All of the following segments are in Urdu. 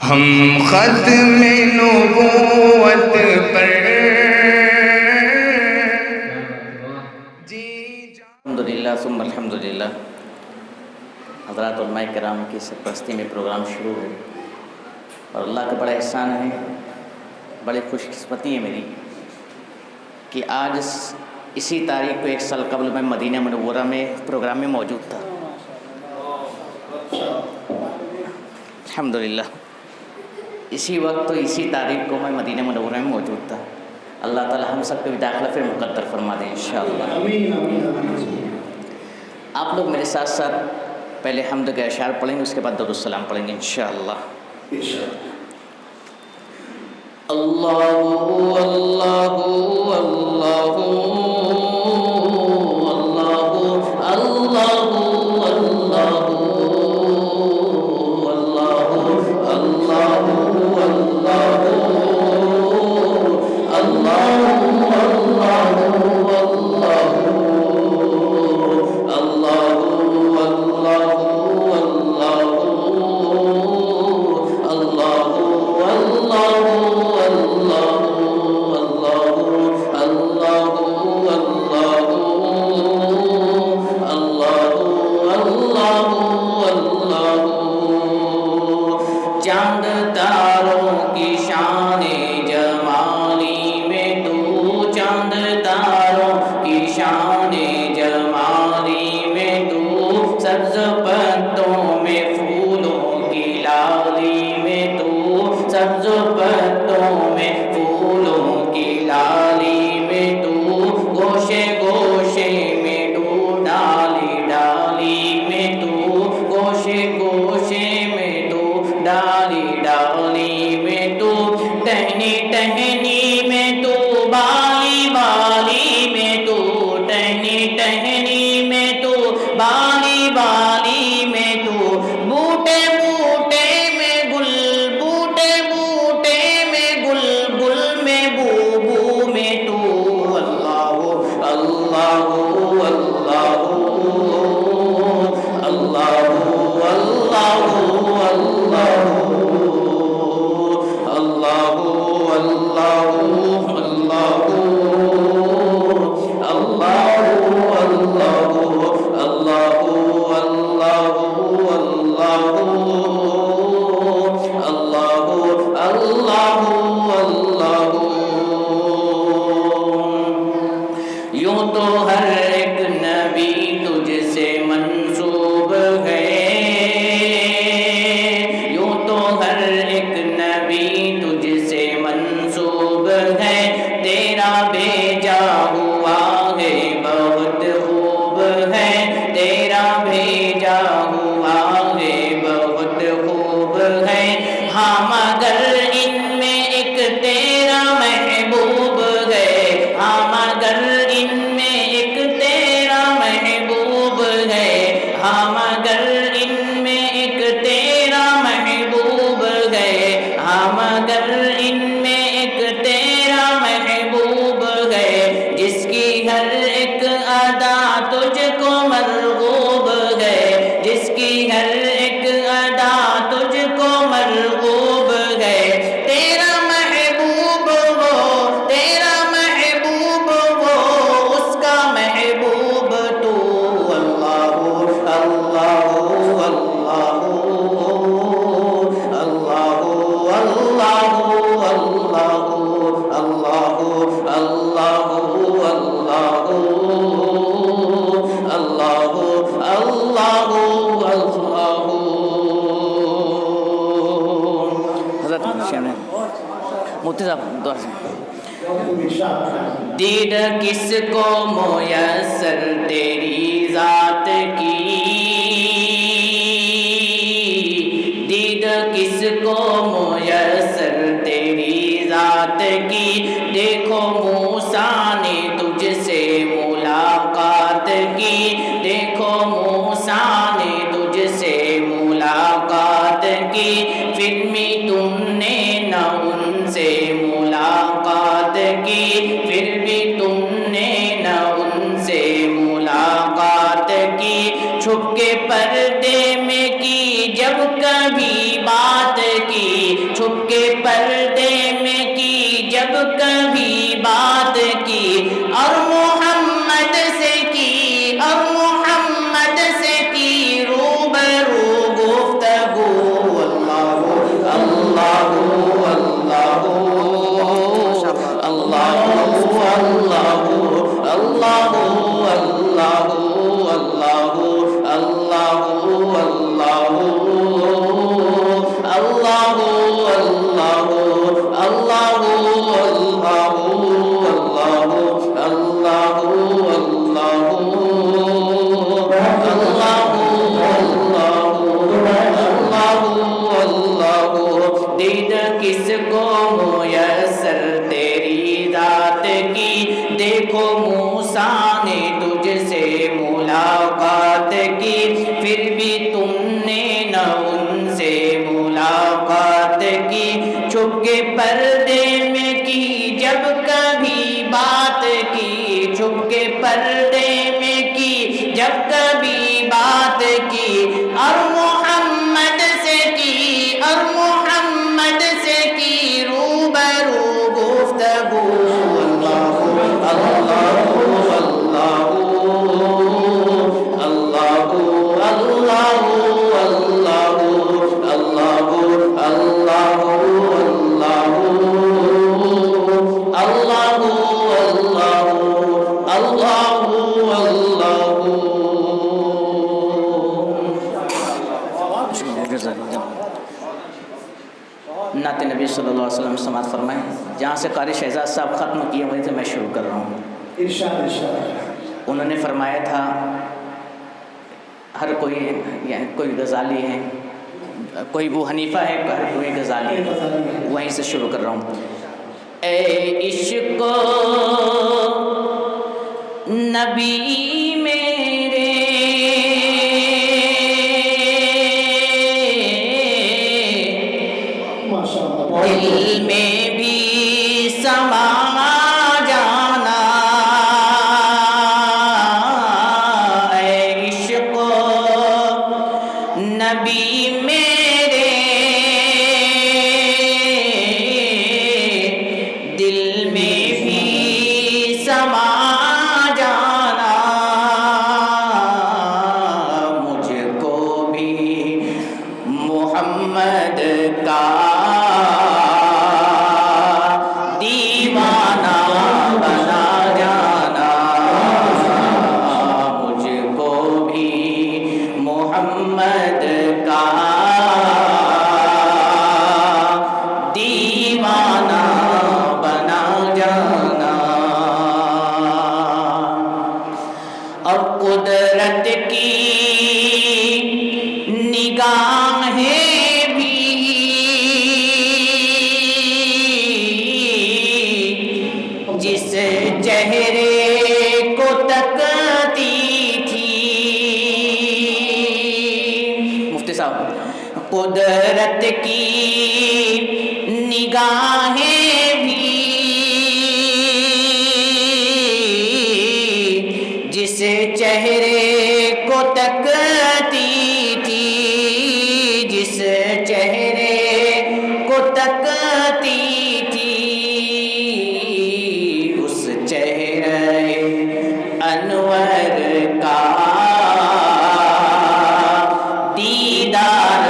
ہم ختم نبوت پر الحمدللہ ثم الحمدللہ۔ حضرات علماء کرام کی سرپرستی میں پروگرام شروع ہے اور اللہ کا بڑا احسان ہے، بڑی خوش قسمتی ہے میری کہ آج اسی تاریخ کو 1 سال قبل میں مدینہ منورہ میں پروگرام میں موجود تھا۔ الحمدللہ اسی وقت تو اسی تاریخ کو میں مدینہ منورہ میں موجود تھا۔ اللہ تعالی ہم سب کو بھی داخلہ پھر مقدر فرما دیں انشاءاللہ۔ آپ لوگ میرے ساتھ ساتھ پہلے حمد کے اشعار پڑھیں گے، اس کے بعد درود السلام پڑھیں گے انشاءاللہ۔ اللہ اللہ اللہ چاند تاروں کی شان جمالی میں تو، چاند تاروں کی شان جمالی میں تو، سبز پتوں میں پھولوں کی لالی میں تو، سبز پتوں میں پھولوں کی لالی میں تو، گوشے گوشے میں تو، ڈالی ڈالی میں تو، گوشے گوشے میں تو، ڈالی ڈالی میں تو، ٹہنی ٹہنی میں تو، بالی بالی میں تو، ٹہنی ٹہنی میں تو، بالی بالی میں تو، بوٹے بوٹے میں گل، بوٹے بوٹے میں گل، گل میں بو بو میں تو، اللہ اللہ اللہ اللہ یوں تو ہر ایک نبی تجھ سے منسوب ہے، یوں تو ہر ایک نبی تجھ سے منسوب ہے، تیرا بھیجا ہوا ہے بہت خوب ہے، تیرا بھیجا ہوا ہے بہت خوب ہے، ہاں مگر ان میں ایک تیرا محبوب ہے، ہاں مگر ان میں ایک تیرا محبوب ہے، ہاں مگر ان میں ایک تیرا محبوب ہے، ہاں مگر ان میں ایک تیرا محبوب ہے، جس کی ہر ایک ادا تجھ کو مرغوب ہے، جس کی ہر ایک ادا تجھ کو مرغوب ہے، تیرا محبوب وہ، تیرا محبوب وہ، اس کا محبوب تو، اللہ اللہ اللہ اللہ اللہ اللہ حضرت مفتی صاحب دعا سے دید کس کو میسر تیری ذات کی، دید کس کو میسر تیری ذات کی، دیکھو موسیٰ نے تجھ سے ملاقات کی، دیکھو موسیٰ نے تجھ سے ملاقات کی، پھر بھی تم نے نہ ان سے ملاقات کی، پھر بھی تم نے نہ ان سے ملاقات کی، چھپ کے پردے میں کی جب کبھی بات کی، کے پردے میں کی جب کبھی بات کی، چھپ کے پردے میں کی جب کبھی بات کی، اور محمد سے کی، اور محمد سے کی روبرو گفتگو۔ اللہ اللہ اللہ اللہ اللہ نعت نبی صلی اللہ علیہ وسلم سماعت فرمائیں۔ جہاں سے قاری شہزاد صاحب ختم کیے وہیں سے میں شروع کر رہا ہوں۔ انہوں نے فرمایا تھا ہر کوئی، یعنی کوئی غزالی ہے، کوئی ابو حنیفہ ہے، ہر کوئی غزالی ہے، وہیں سے شروع کر رہا ہوں۔ اے عشق نبی میرے دل میں بھی سما جانا، اے عشق نبی میرے دل میں بھی سما جانا، مجھ کو بھی محمد کا دیوانہ بنا جانا، مجھ کو بھی محمد کا دیوانہ بنا جانا۔ اب قدرت کی نگاہیں بھی جس چہرے کو تکتی تھی، مفتی صاحب، قدرت کی نگاہیں بھی جس چہرے کو تکتی تھی، جس چہرے کو تکتی تھی، اس چہرے انور کا دیدار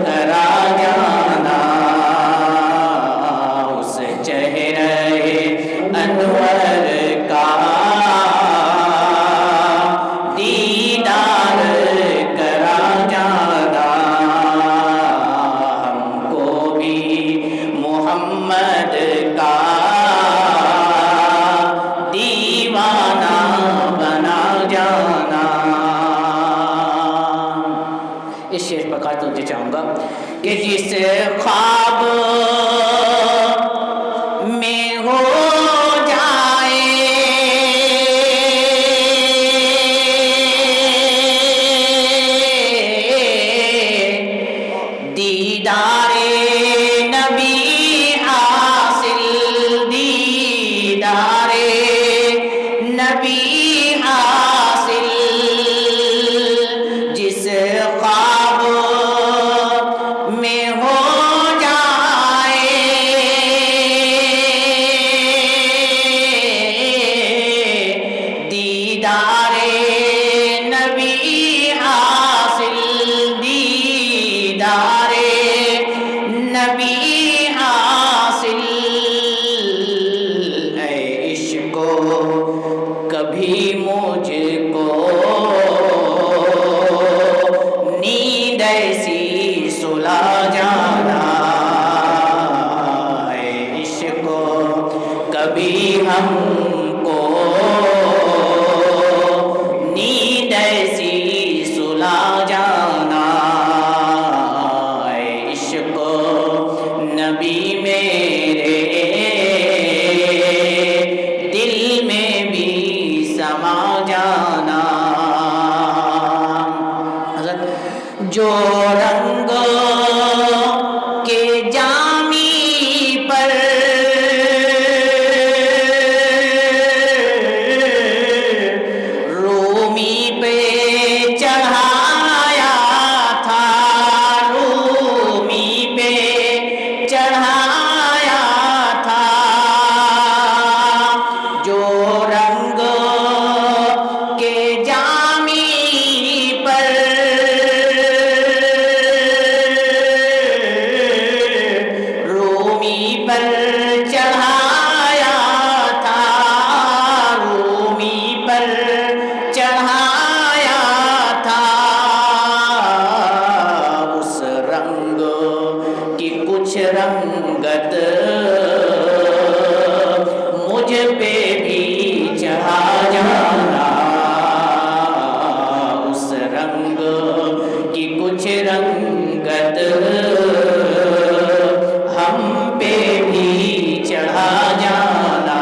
کرا جانا، اس چہرے انور کا دیدار کرا جانا، ہم کو بھی محمد کا دیوانہ بنا جانا۔ اس شعر پر خاص توجہ چاہوں گا کہ جس خواب میں ہو جائے دیدار نبی حاصل، دیدار نبی حاصل، جس خواب میں ہو جائے دیدار نبی حاصل، دیدار نبی حاصل، اے عشق کبھی مجھ کو نیند ایسی سلا جانا، اے عشق کبھی ہم کو نیند ایسی سلا جانا، اے عشق نبی میرے دل میں بھی سما جانا۔ جو رنگ کے جامی رنگت مجھ پہ بھی چڑھا جانا، اس رنگ کی کچھ رنگت ہم پہ بھی چڑھا جانا،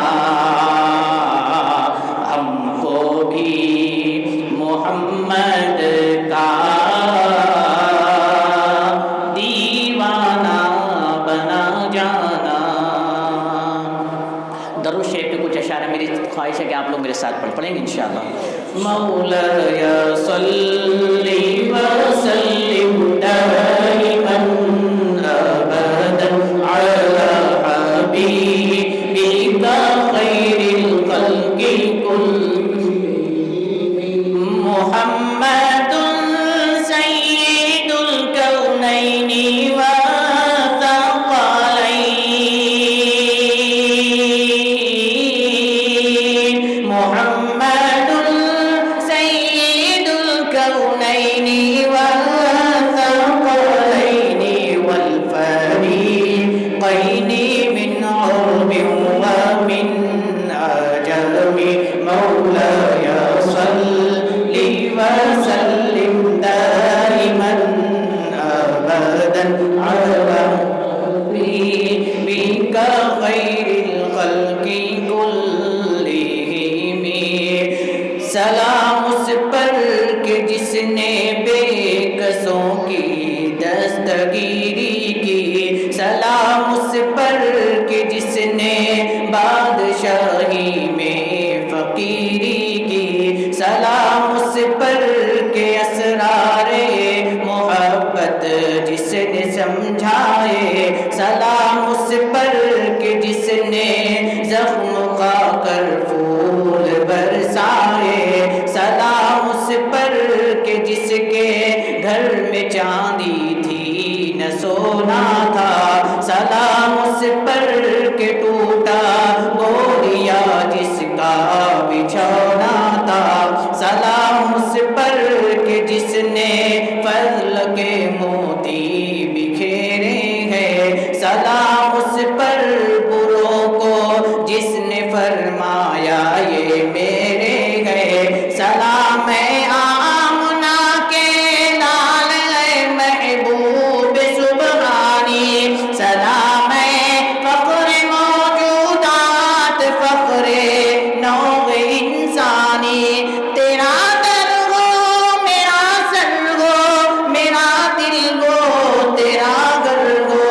ہم کو بھی محمد کا دیوانہ بنا جانا۔ درود شریف پہ کچھ اشعار ہے، میری خواہش ہے کہ آپ لوگ میرے ساتھ پڑھیں گے انشاءاللہ۔ مولاي صل وسلم دائما ابدا على حبيبك خير الخلق كلهم محمد سيد الكونين والثقلين، محمد سيد الكونين والثقلين والفريقين من عرب ومن عجم، مولاي صل وسلم دائما ابدا على حبيبك خير الخلق كلهم، سلام اس پر کہ جس نے بے کسوں کی دستگیری کی، سلام اس پر کہ جس نے بادشاہی میں فقیری کی، سلام اس پر کہ اسرار محبت جس نے سمجھائے، سلام اس پر کہ جس نے زخم کھا کر پھول برسائے، سلام اس پر کہ جس کے گھر میں چاندی تھی نہ سونا تھا، سلام اس پر کہ ٹوٹا بوریا جس کا بچھونا تھا، سلام اس پر کہ جس نے فضل کے موتی بکھیرے ہیں، سلام اس پر بروں کو جس نے فرمایا یہ میرے ہیں، سلام ہے آمنہ کے لال ہے محبوب سبحانی، سلام ہے فخر موجودات فخر نوع انسانی، تیرا در ہو میرا سر ہو میرا دل ہو تیرا گھر ہو،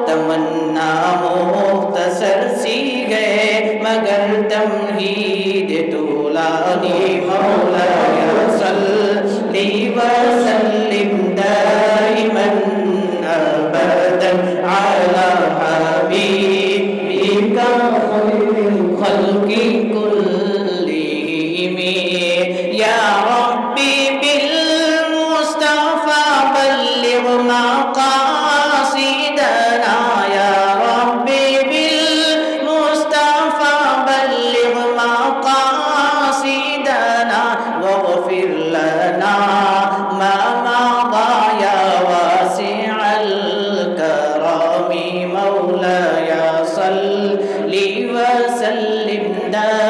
تمنا مختصر سی گئے مگر تمہید طولانی، مولاي صل وسلم دائما ابدا على حبيبك خير الخلق كلهم، يا ربي بالمصطفى بلغ مقاصدنا، يا ربي بالمصطفى بلغ مقاصدنا، واغفر لنا ما مضى يا واسع الكرم، مولاي صل وسلم دائما